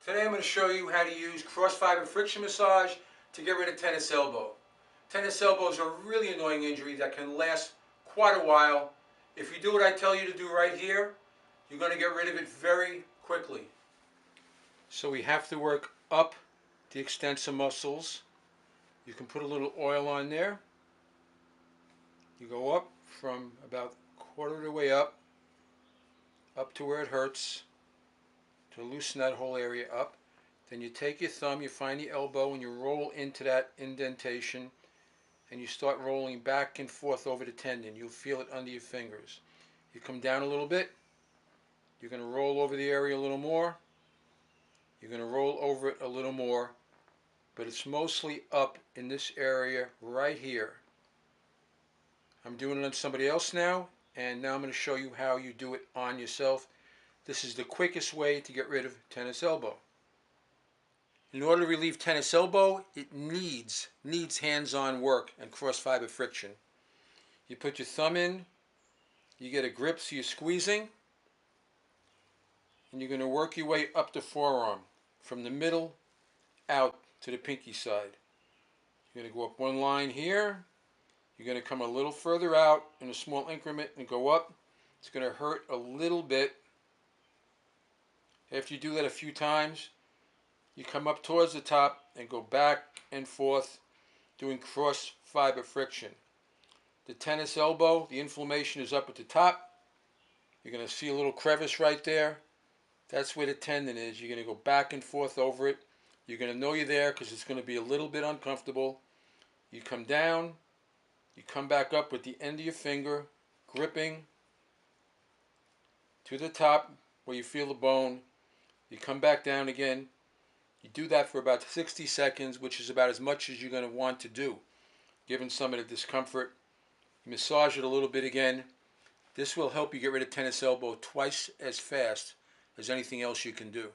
Today I'm going to show you how to use cross-fiber friction massage to get rid of tennis elbow. Tennis elbow is a really annoying injury that can last quite a while. If you do what I tell you to do right here, you're going to get rid of it very quickly. So we have to work up the extensor muscles. You can put a little oil on there. You go up from about quarter of the way up to where it hurts, to loosen that whole area up. Then you take your thumb, you find the elbow, and you roll into that indentation, and you start rolling back and forth over the tendon. You'll feel it under your fingers. You come down a little bit, you're going to roll over the area a little more, you're going to roll over it a little more, but it's mostly up in this area right here. I'm doing it on somebody else now, and now I'm going to show you how you do it on yourself. This is the quickest way to get rid of tennis elbow. In order to relieve tennis elbow, it needs hands-on work and cross-fiber friction. You put your thumb in, you get a grip so you're squeezing, and you're going to work your way up the forearm, from the middle out to the pinky side. You're going to go up one line here, you're going to come a little further out in a small increment and go up. It's going to hurt a little bit. After you do that a few times, you come up towards the top and go back and forth doing cross fiber friction. The tennis elbow, the inflammation is up at the top. You're going to see a little crevice right there. That's where the tendon is. You're going to go back and forth over it. You're going to know you're there because it's going to be a little bit uncomfortable. You come down, you come back up with the end of your finger, gripping to the top where you feel the bone. You come back down again. You do that for about 60 seconds, which is about as much as you're going to want to do, given some of the discomfort. You massage it a little bit again. This will help you get rid of tennis elbow twice as fast as anything else you can do.